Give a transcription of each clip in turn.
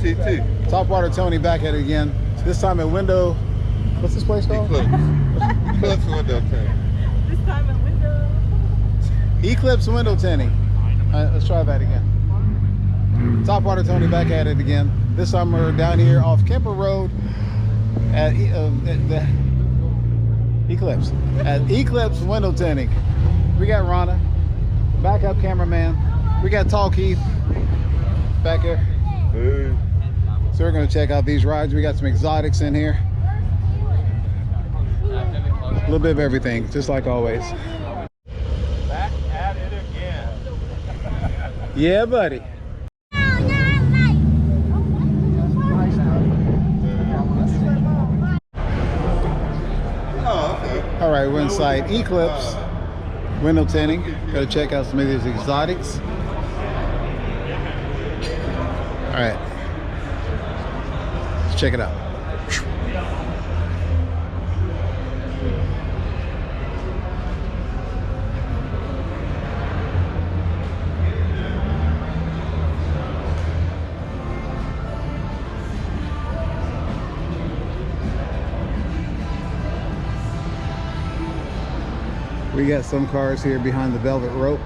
TT. Topwater Tony back at it again. This time at window. What's this place called? Eclipse. Eclipse window tinting. This time at window. Eclipse window tinting. All right, let's try that again. Topwater Tony back at it again. This time we're down here off Kemper Road at the Eclipse. At Eclipse window tinting. We got Rana, backup cameraman. We got Tall Keith back here. Hey. So we're gonna check out these rides. We got some exotics in here. A little bit of everything, just like always. Back at it again. Yeah, buddy. Oh, okay. All right, we're inside Eclipse window tinting. Gotta check out some of these exotics. All right, let's check it out. We got some cars here behind the velvet rope.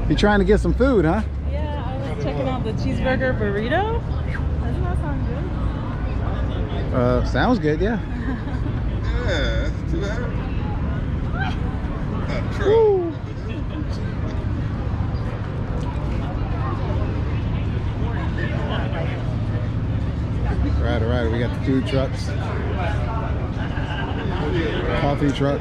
You trying to get some food, huh? Yeah, I was checking out the cheeseburger burrito. Doesn't that sound good? Sounds good, yeah. Yeah, that's too bad. Woo. All right, we got the food trucks. Coffee truck.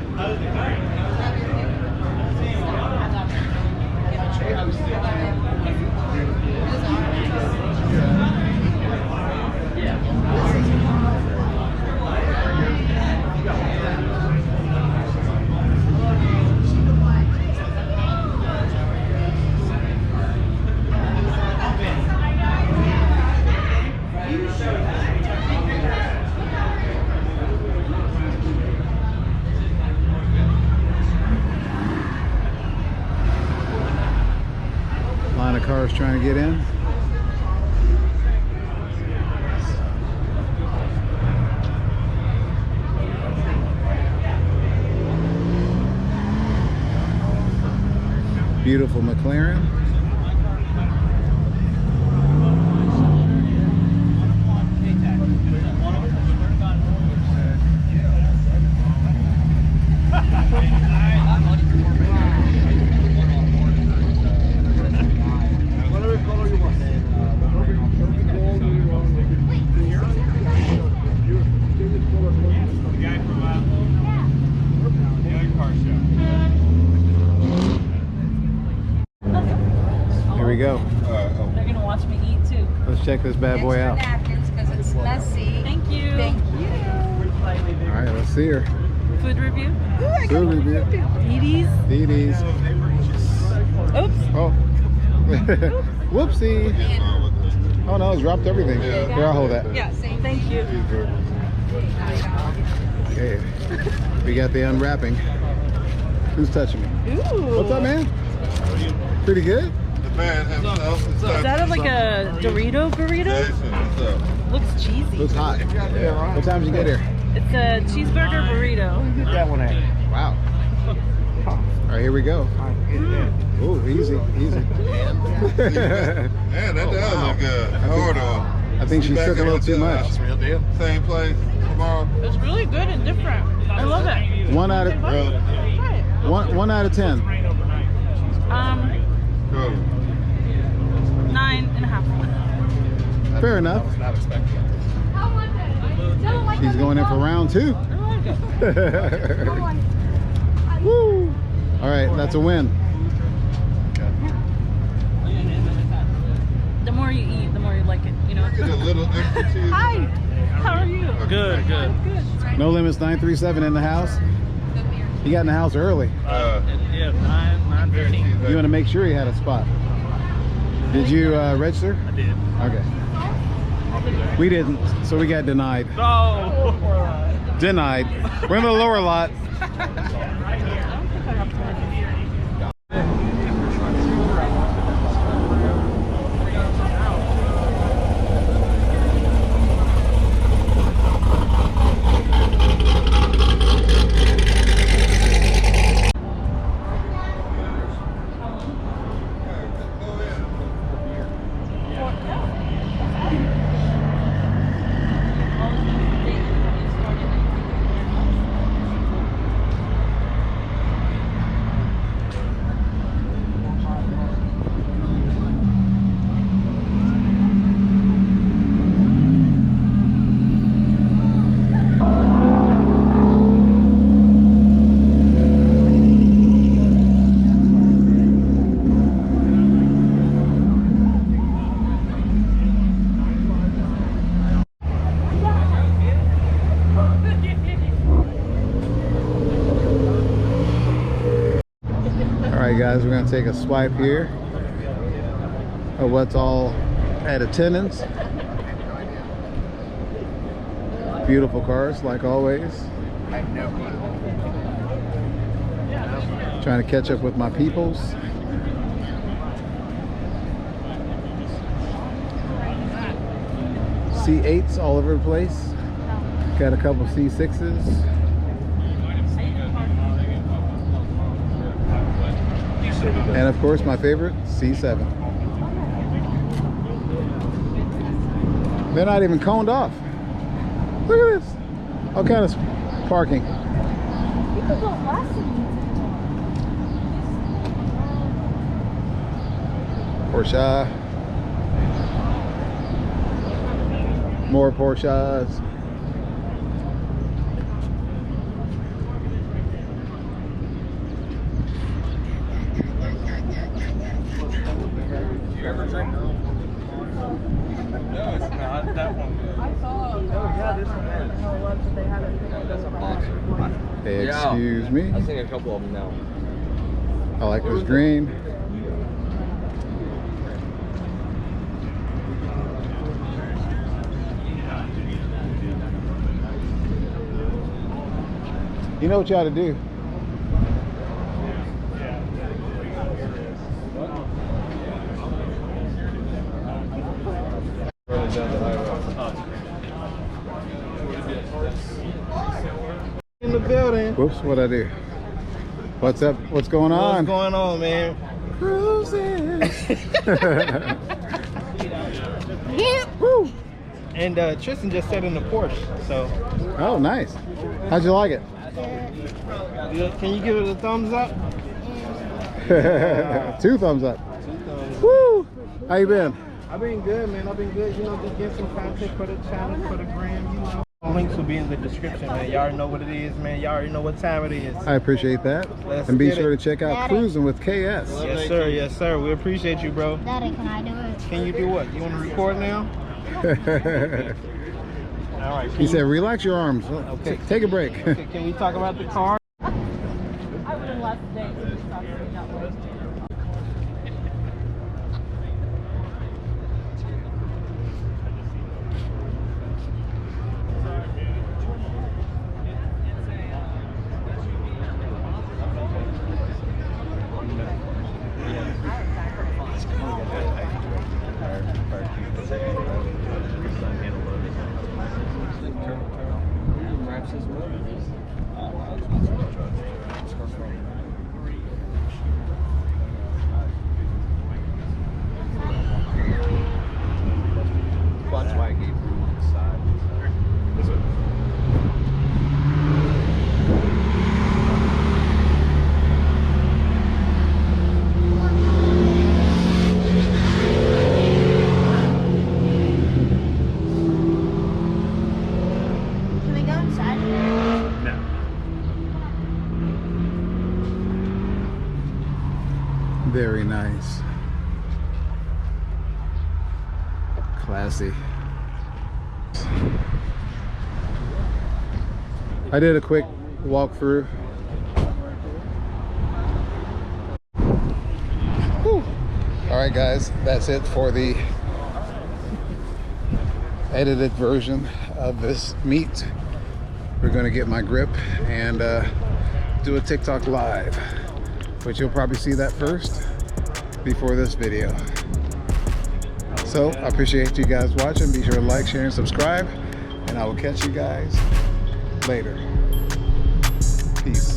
Line of cars trying to get in. Beautiful McLaren. Here we go. They're gonna watch me eat too. Let's check this bad boy out. Napkins because it's messy. Thank you. Thank you. All right, let's see her. Food review. Ooh, I got Food one review. Edie's. Dee Dee's. Oops. Oh. Whoopsie. Oh no, it's dropped everything. Here, I'll hold that. Yeah, same. Thank you. Okay. We got the unwrapping. Who's touching me? Ooh. What's up, man? Pretty good? The man himself. Is that like a Dorito burrito? Jason, what's up? Looks cheesy. Looks hot. What time did you get here? It's a cheeseburger burrito. That one ain't. Wow. All right, here we go. Oh, easy, easy. Man, that does look good. Hold on. I think she Back took a in little the too much. Real deal. Same place tomorrow. It's really good and different. I love it. One out of Really? one out of 10. Cool. 9.5. Fair enough. Not expecting. She's going in for round 2. I like it. Woo! All right, that's a win. The more you eat, the more you like it, you know? Get a little extra cheese. Hi! How are you? Good, good. Good. No Limits 937 in the house. He got in the house early. Yeah, 9:15. You want to make sure he had a spot. Did you register? I did. Okay. We didn't, so we got denied. No. Denied. We're in the lower lot. Alright guys, we're going to take a swipe here of what's all at attendance. Beautiful cars like always. Trying to catch up with my peoples. C8s all over the place. Got a couple C6s. And of course my favorite, C7. They're not even coned off. Look at this. All kind of parking. People don't listen. Porsche. More Porsches. You ever drink? No, it's not. That one. Oh yeah, this one is. That's a boxer. Excuse me. I've seen a couple of them now. I like this green. You know what you ought to do? down the highway. In the building. Whoops, what'd I do? What's up? What's going on? What's going on, man? Cruising. Woo. And Tristan just sat in the Porsche, so. Oh, nice. How'd you like it? Can you give it a thumbs up? 2 thumbs up. Woo! How you been? I've been good, man. I've been good. You know, just getting some content for the channel, for the gram, you know. Links will be in the description, man. Y'all already know what it is, man. Y'all already know what time it is. I appreciate that. Let's And be get sure it. to check out Cruising with KS. Yes, sir. Yes, sir. We appreciate you, bro. Daddy, can I do it? Can you do what? You want to record now? All right. He said, relax your arms. Okay. Take a break. Okay, can we talk about the car? I would have left today to just talk to me that way. That's why I gave room on the side. Can we go inside? No. Very nice. Classy. I did a quick walkthrough. All right, guys, that's it for the edited version of this meet. We're gonna get my grip and do a TikTok live, but you'll probably see that first before this video. So I appreciate you guys watching. Be sure to like, share, and subscribe, and I will catch you guys later. Peace.